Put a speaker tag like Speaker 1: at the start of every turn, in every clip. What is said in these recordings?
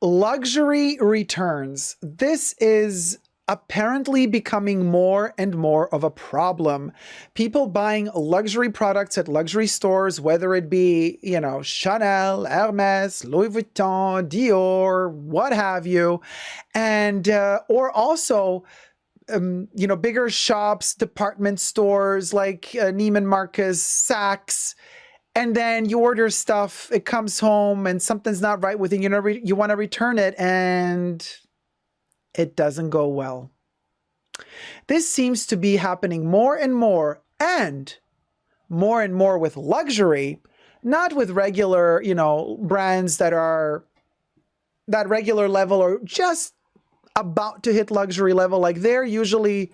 Speaker 1: Luxury returns. This is apparently becoming more and more of a problem. People buying luxury products at luxury stores, whether it be, you know, Chanel, Hermes, Louis Vuitton, Dior, what have you, and or also you know, bigger shops, department stores like Neiman Marcus, Saks, and then you order stuff, it comes home and something's not right with it, you know, you want to return it and it doesn't go well. This seems to be happening more and more with luxury, not with regular, you know, brands that are that regular level or just about to hit luxury level. Like, they're usually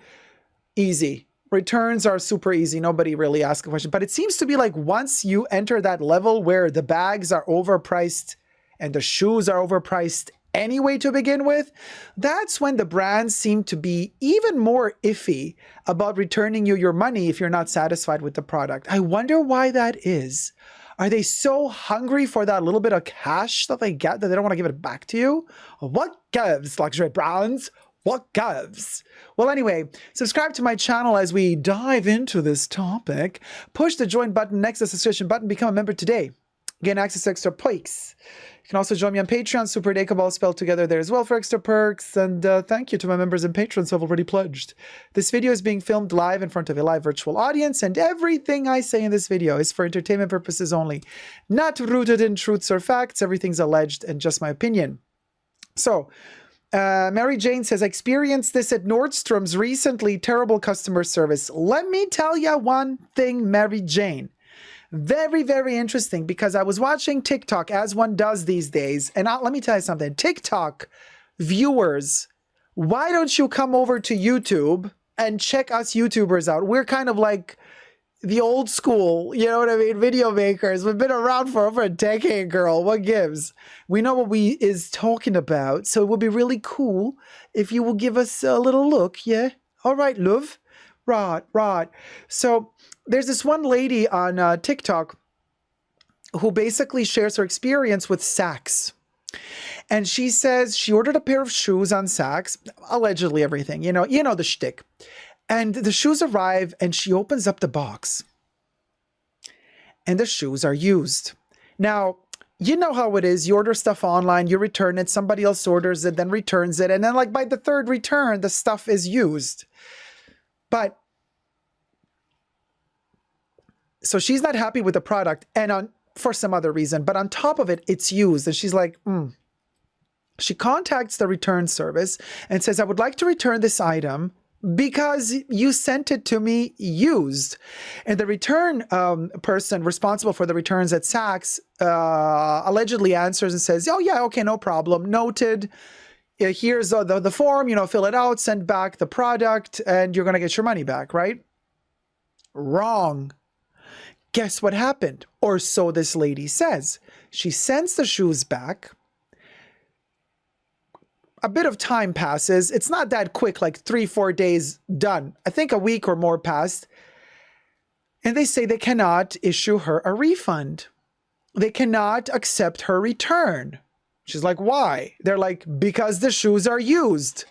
Speaker 1: easy. Returns are super easy. Nobody really asks a question. But it seems to be like once you enter that level where the bags are overpriced and the shoes are overpriced anyway to begin with, that's when the brands seem to be even more iffy about returning you your money if you're not satisfied with the product. I wonder why that is. Are they so hungry for that little bit of cash that they get that they don't want to give it back to you? What gives, luxury brands? What gives? Well, anyway, subscribe to my channel as we dive into this topic. Push the join button next to the subscription button. Become a member today. Gain access to extra perks. You can also join me on Patreon, superdacob, all spelled together there as well for extra perks. And thank you to my members and patrons who have already pledged. This video is being filmed live in front of a live virtual audience, and everything I say in this video is for entertainment purposes only, not rooted in truths or facts. Everything's alleged and just my opinion. So, Mary Jane says, I experienced this at Nordstrom's recently. Terrible customer service. Let me tell you one thing, Mary Jane. Very, very interesting, because I was watching TikTok, as one does these days. And let me tell you something. TikTok viewers, why don't you come over to YouTube and check us YouTubers out? We're kind of like the old school, you know what I mean, video makers. We've been around for over a decade, girl. What gives? We know what we is talking about. So it would be really cool if you will give us a little look, yeah? All right, love. Right. So there's this one lady on TikTok who basically shares her experience with Saks. And she says she ordered a pair of shoes on Saks, allegedly everything, you know the shtick. And the shoes arrive and she opens up the box. And the shoes are used. Now, you know how it is. You order stuff online, you return it, somebody else orders it, then returns it. And then like by the third return, the stuff is used. But so she's not happy with the product and for some other reason, but on top of it, it's used. And she's like, She contacts the return service and says, I would like to return this item because you sent it to me used. And the return person responsible for the returns at Saks allegedly answers and says, oh yeah, okay, no problem. Noted. Here's the form, you know, fill it out, send back the product, and you're going to get your money back, right? Wrong. Guess what happened? Or so this lady says. She sends the shoes back. A bit of time passes. It's not that quick, like 3-4 days done. I think a week or more passed. And they say they cannot issue her a refund. They cannot accept her return. She's like, why? They're like, because the shoes are used.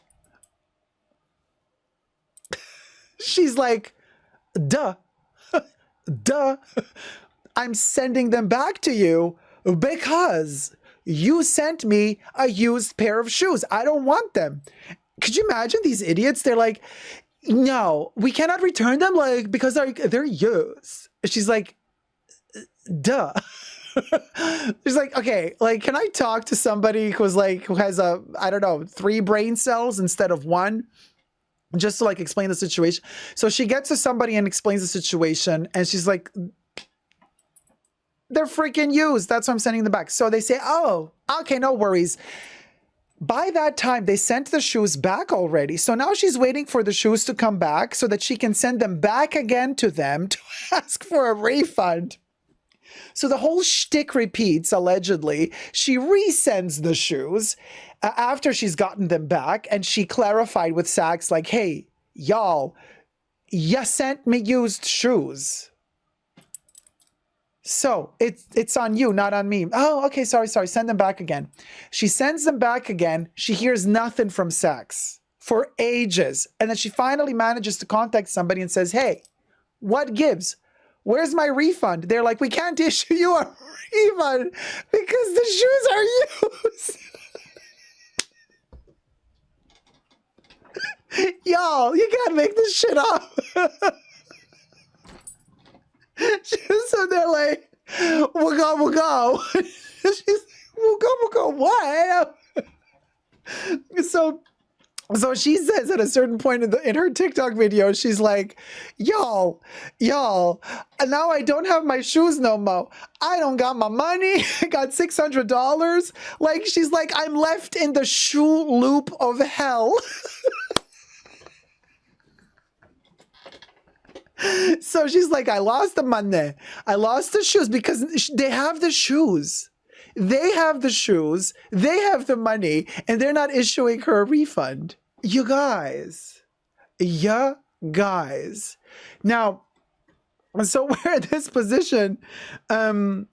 Speaker 1: She's like, duh. Duh. I'm sending them back to you because you sent me a used pair of shoes. I don't want them. Could you imagine these idiots? They're like, no, we cannot return them, like, because they're used. She's like, duh. She's like, okay, like, can I talk to somebody who has I don't know, 3 brain cells instead of 1? Just to like explain the situation. So she gets to somebody and explains the situation, and she's like, they're freaking used. That's why I'm sending them back. So they say, oh, okay, no worries. By that time, they sent the shoes back already. So now she's waiting for the shoes to come back so that she can send them back again to them to ask for a refund. So the whole shtick repeats, allegedly. She resends the shoes after she's gotten them back, and she clarified with Saks, like, hey, y'all, you sent me used shoes. So it's on you, not on me. Oh, okay, sorry. Send them back again. She sends them back again. She hears nothing from Saks for ages. And then she finally manages to contact somebody and says, hey, what gives? Where's my refund? They're like, we can't issue you a refund because the shoes are used. Y'all, you can't make this shit up. So they're like, we'll go. She's we'll go. What? So she says at a certain point in her TikTok video, she's like, y'all, now I don't have my shoes no more. I don't got my money. I got $600. Like, she's like, I'm left in the shoe loop of hell. So she's like, I lost the money. I lost the shoes because they have the shoes. They have the shoes. They have the money, and they're not issuing her a refund. You guys. Now, so we're in this position. But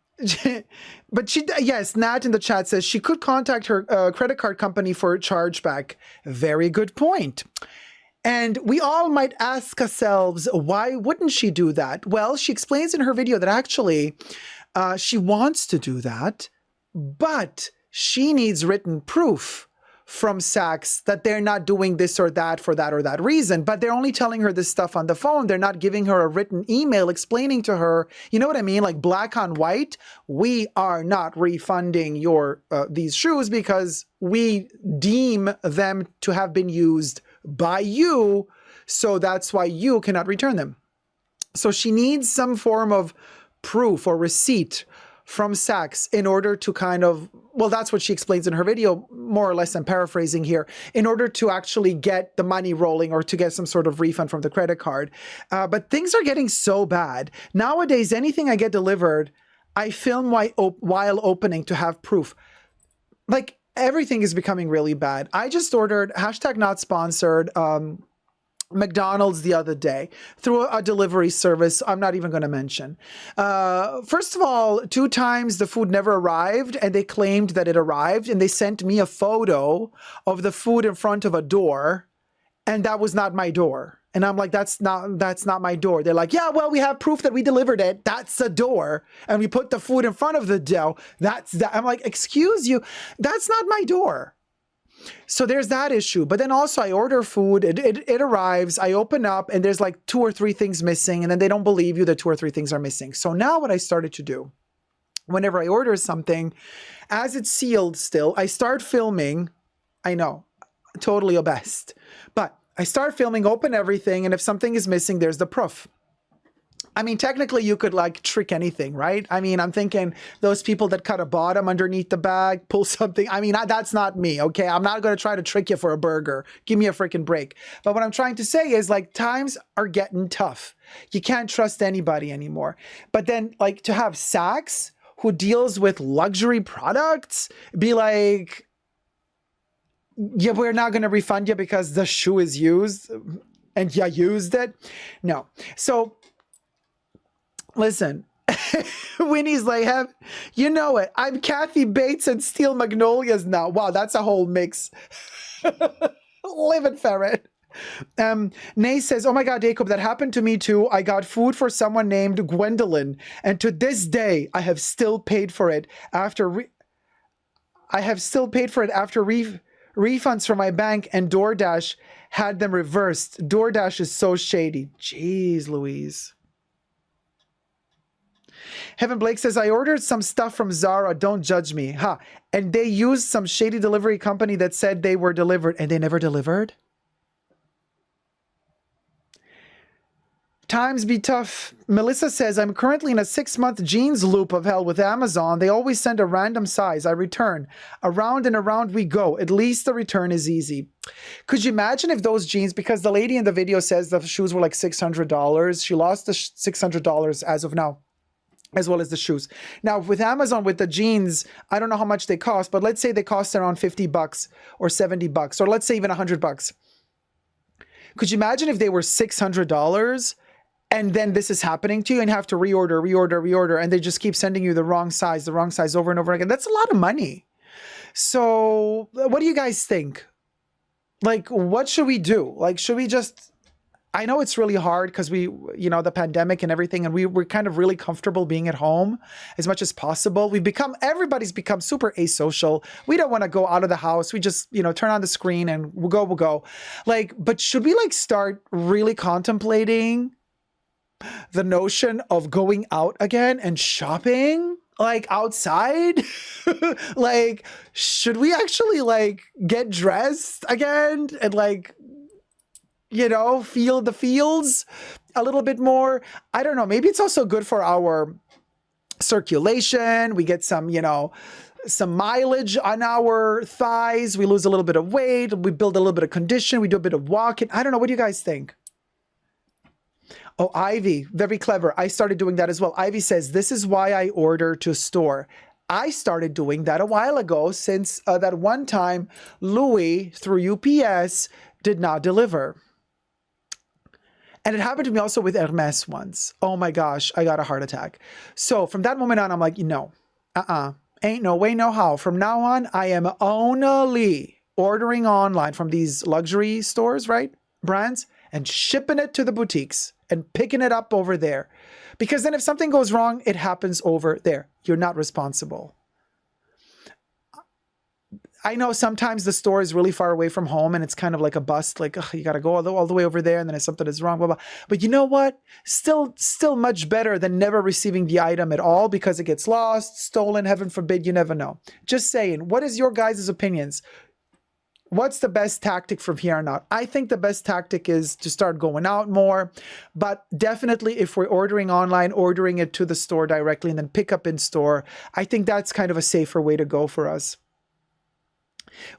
Speaker 1: yes, Nat in the chat says she could contact her credit card company for a chargeback. Very good point. And we all might ask ourselves, why wouldn't she do that? Well, she explains in her video that actually she wants to do that, but she needs written proof from Saks that they're not doing this or that for that or that reason, but they're only telling her this stuff on the phone. They're not giving her a written email explaining to her, you know what I mean? Like black on white, we are not refunding your these shoes because we deem them to have been used by you, so that's why you cannot return them. So she needs some form of proof or receipt from Saks in order to kind of, well, that's what she explains in her video, more or less, I'm paraphrasing here, in order to actually get the money rolling or to get some sort of refund from the credit card. But things are getting so bad. Nowadays, anything I get delivered, I film while opening to have proof. Like, everything is becoming really bad. I just ordered, #NotSponsored, McDonald's the other day through a delivery service I'm not even going to mention. First of all, 2 times the food never arrived, and they claimed that it arrived, and they sent me a photo of the food in front of a door, and that was not my door. And I'm like, that's not my door. They're like, yeah, well, we have proof that we delivered it. That's a door. And we put the food in front of the door. That's that. I'm like, excuse you, that's not my door. So there's that issue. But then also I order food, it arrives, I open up, and there's like 2 or 3 things missing, and then they don't believe you that 2 or 3 things are missing. So now what I started to do, whenever I order something, as it's sealed still, I start filming. I know, totally a best. But I start filming, open everything, and if something is missing, there's the proof. I mean, technically, you could like trick anything, right? I mean, I'm thinking those people that cut a bottom underneath the bag, pull something. I mean, that's not me, okay? I'm not going to try to trick you for a burger. Give me a freaking break. But what I'm trying to say is, like, times are getting tough. You can't trust anybody anymore. But then, like, to have Saks, who deals with luxury products, be like, yeah, we're not going to refund you because the shoe is used and you used it. No. So listen, Winnie's like, you know it. I'm Kathy Bates and Steel Magnolias now. Wow, that's a whole mix. Live it, ferret. Nay says, oh my God, Dacob, that happened to me too. I got food for someone named Gwendolyn, and to this day, I have still paid for it after refunds from my bank, and DoorDash had them reversed. DoorDash is so shady. Jeez Louise. Heaven Blake says, I ordered some stuff from Zara. Don't judge me. And they used some shady delivery company that said they were delivered, and they never delivered? Times be tough. Melissa says, I'm currently in a 6-month jeans loop of hell with Amazon. They always send a random size. I return. Around and around we go. At least the return is easy. Could you imagine if those jeans, because the lady in the video says the shoes were like $600. She lost the $600 as of now, as well as the shoes. Now with Amazon, with the jeans, I don't know how much they cost, but let's say they cost around $50 or $70, or let's say even $100. Could you imagine if they were $600? and then this is happening to you and you have to reorder, and they just keep sending you the wrong size over and over again. That's a lot of money. So what do you guys think? Like, what should we do? Like, should we just, I know it's really hard because we, the pandemic and everything, and we're kind of really comfortable being at home as much as possible. Everybody's become super asocial. We don't want to go out of the house. We just, turn on the screen and we'll go. Like, but should we like start really contemplating the notion of going out again and shopping, like outside? Like, should we actually like get dressed again and like, feel the feels a little bit more? I don't know. Maybe it's also good for our circulation. We get some, some mileage on our thighs. We lose a little bit of weight. We build a little bit of condition. We do a bit of walking. I don't know. What do you guys think? Oh, Ivy, very clever. I started doing that as well. Ivy says, this is why I order to store. I started doing that a while ago since that one time Louis through UPS did not deliver. And it happened to me also with Hermes once. Oh my gosh, I got a heart attack. So from that moment on, I'm like, no, ain't no way, no how. From now on, I am only ordering online from these luxury stores, right? Brands, and shipping it to the boutiques and picking it up over there. Because then if something goes wrong, it happens over there. You're not responsible. I know sometimes the store is really far away from home and it's kind of like a bust, like, oh, you got to go all the way over there and then if something is wrong, blah, blah. But you know what? Still much better than never receiving the item at all because it gets lost, stolen, heaven forbid, you never know. Just saying, what is your guys' opinions? What's the best tactic from here on out? I think the best tactic is to start going out more, but definitely if we're ordering online, ordering it to the store directly and then pick up in store, I think that's kind of a safer way to go for us.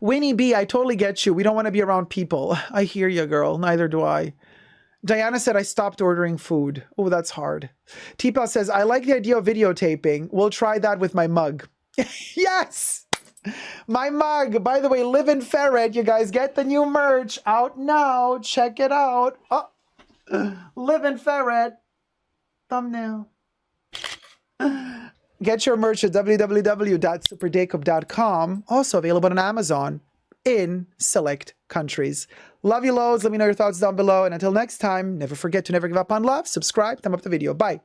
Speaker 1: Winnie B, I totally get you. We don't want to be around people. I hear you, girl. Neither do I. Diana said, I stopped ordering food. Oh, that's hard. T-Pal says, I like the idea of videotaping. We'll try that with my mug. Yes! My mug. By the way, Live and Ferret. You guys get the new merch out now. Check it out. Oh, Live and Ferret. Thumbnail. Get your merch at www.superdacob.com. Also available on Amazon in select countries. Love you loads. Let me know your thoughts down below. And until next time, never forget to never give up on love. Subscribe. Thumb up the video. Bye.